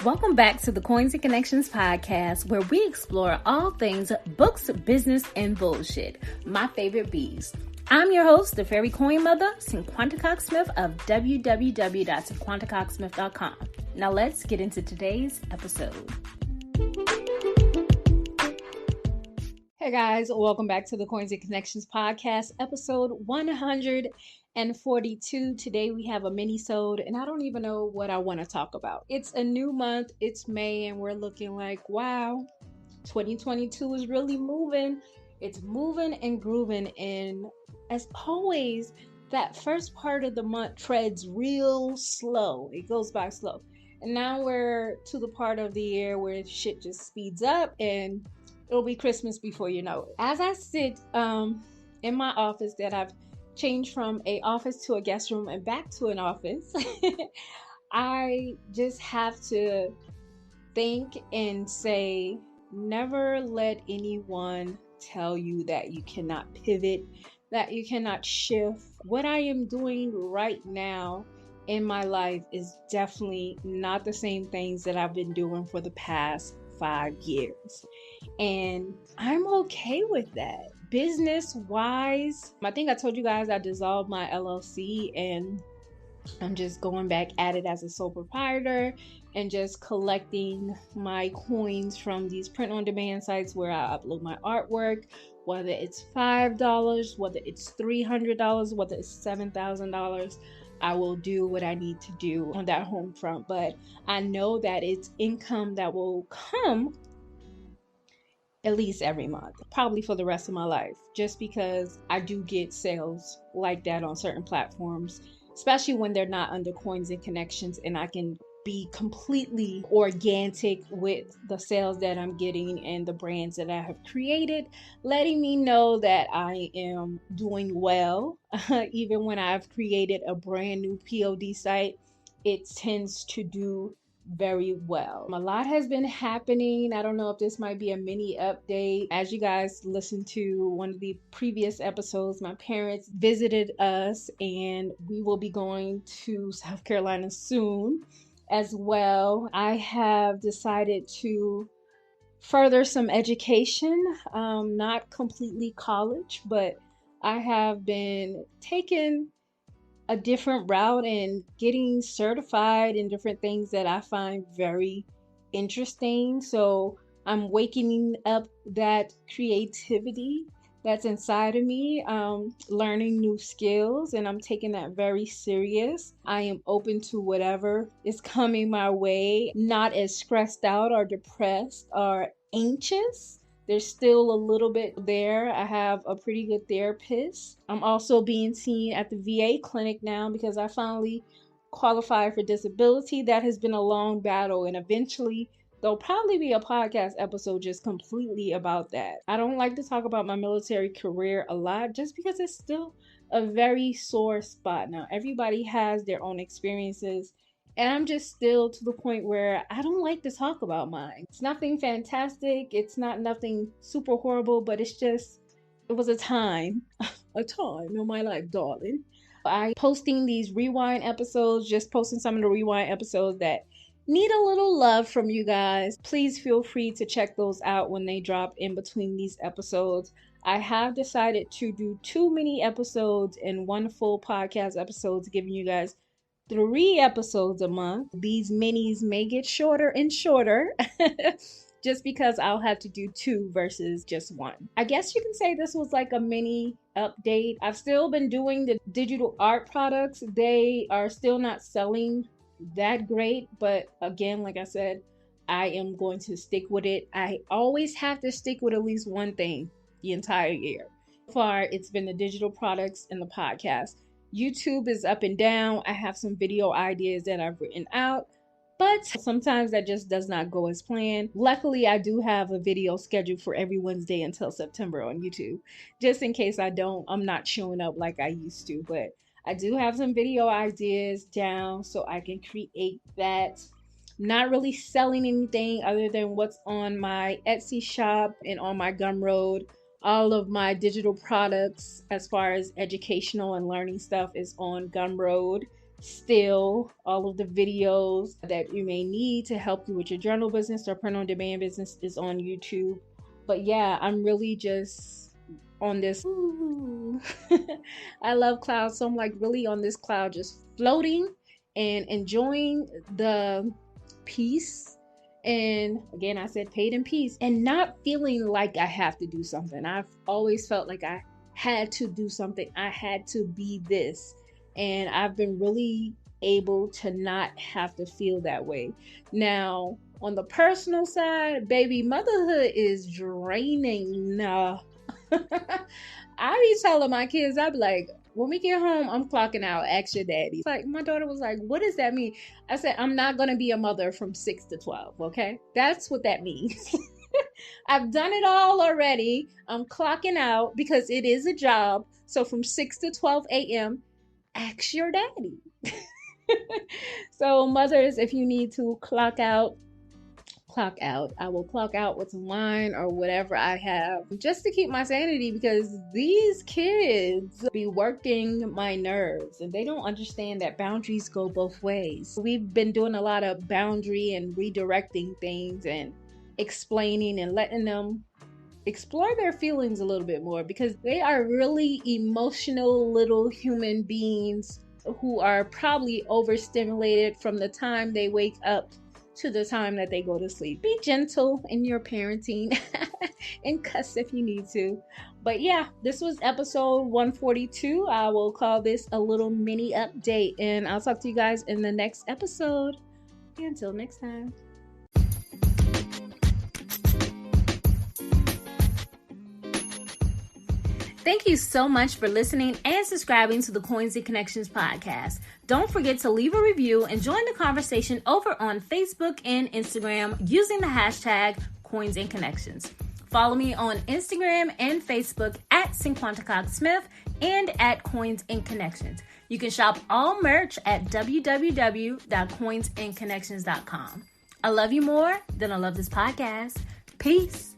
Welcome back to the Coins and Connections podcast, where we explore all things books, business, and bullshit. My favorite bees. I'm your host, the fairy coin mother, Cinquanta Cox-Smith of www.cinquantacoxsmith.com. Now let's get into today's episode. Hey guys, welcome back to the Coins and Connections podcast, episode 142. Today we have a Minisode, and I don't even know what I want to talk about. It's a new month, it's May, and we're looking like, wow, 2022 is really moving. It's moving and grooving, and as always, that first part of the month treads real slow. It goes by slow. And now we're to the part of the year where shit just speeds up, and it'll be Christmas before you know it. As I sit in my office that I've changed from an office to a guest room and back to an office, I just have to think and say, never let anyone tell you that you cannot pivot, that you cannot shift. What I am doing right now in my life is definitely not the same things that I've been doing for the past 5 years. And I'm okay with that. Business wise, I think I told you guys I dissolved my LLC and I'm just going back at it as a sole proprietor and just collecting my coins from these print on demand sites where I upload my artwork, whether it's $5, whether it's $300, whether it's $7,000. I will do what I need to do on that home front, but I know that it's income that will come at least every month, probably for the rest of my life, just because I do get sales like that on certain platforms, especially when they're not under Coins and Connections, and I can be completely organic with the sales that I'm getting and the brands that I have created, letting me know that I am doing well. Even when I've created a brand new POD site, it tends to do very well. A lot has been happening. I don't know if this might be a mini update. As you guys listened to one of the previous episodes, my parents visited us and we will be going to South Carolina soon as well. I have decided to further some education, not completely college, but I have been taking a different route and getting certified in different things that I find very interesting. So I'm waking up that creativity that's inside of me, learning new skills, and I'm taking that very serious. I am open to whatever is coming my way, not as stressed out or depressed or anxious. There's still a little bit there. I have a pretty good therapist. I'm also being seen at the VA clinic now because I finally qualified for disability. That has been a long battle, and eventually there'll probably be a podcast episode just completely about that. I don't like to talk about my military career a lot just because it's still a very sore spot. Now, everybody has their own experiences, and I'm just still to the point where I don't like to talk about mine. It's nothing fantastic. It's not nothing super horrible, but it's just, it was a time in my life, darling. I posting these rewind episodes, just posting some of the rewind episodes that need a little love from you guys. Please feel free to check those out when they drop in between these episodes. I have decided to do 2 mini episodes and 1 full podcast episodes, giving you guys 3 episodes a month. These minis may get shorter and shorter just because I'll have to do 2 versus just 1. I guess you can say this was like a mini update. I've still been doing the digital art products. They are still not selling that great, but again, like I said, I am going to stick with it. I always have to stick with at least one thing the entire year. So far, it's been the digital products and the podcast. YouTube is up and down. I have some video ideas that I've written out, but sometimes that just does not go as planned. Luckily, I do have a video scheduled for every Wednesday until September on YouTube, just in case I'm not showing up like I used to, but I do have some video ideas down so I can create that. Not really selling anything other than what's on my Etsy shop and on my Gumroad. All of my digital products as far as educational and learning stuff is on Gumroad. Still, all of the videos that you may need to help you with your journal business or print on demand business is on YouTube. But yeah, I'm really just on this. I love clouds, so I'm like really on this cloud, just floating and enjoying the peace. And again, I said paid in peace, and not feeling like I have to do something. I've always felt like I had to do something, I had to be this. And I've been really able to not have to feel that way. Now, on the personal side, baby, motherhood is draining. I be telling my kids, I be like, when we get home, I'm clocking out. Ask your daddy. Like, my daughter was like, what does that mean? I said, I'm not going to be a mother from 6 to 12, okay? That's what that means. I've done it all already. I'm clocking out because it is a job. So from 6 to 12 a.m., ask your daddy. So mothers, if you need to clock out, clock out. I will clock out with some wine or whatever I have just to keep my sanity, because these kids be working my nerves and they don't understand that boundaries go both ways. We've been doing a lot of boundary and redirecting things and explaining and letting them explore their feelings a little bit more, because they are really emotional little human beings who are probably overstimulated from the time they wake up to the time that they go to sleep. Be gentle in your parenting and cuss if you need to. But yeah, this was episode 142. I will call this a little mini update, and I'll talk to you guys in the next episode. Until next time. Thank you so much for listening and subscribing to the Coins and Connections podcast. Don't forget to leave a review and join the conversation over on Facebook and Instagram using the hashtag Coins and Connections. Follow me on Instagram and Facebook at Cox-Smith and at Coins and Connections. You can shop all merch at www.coinsandconnections.com. I love you more than I love this podcast. Peace.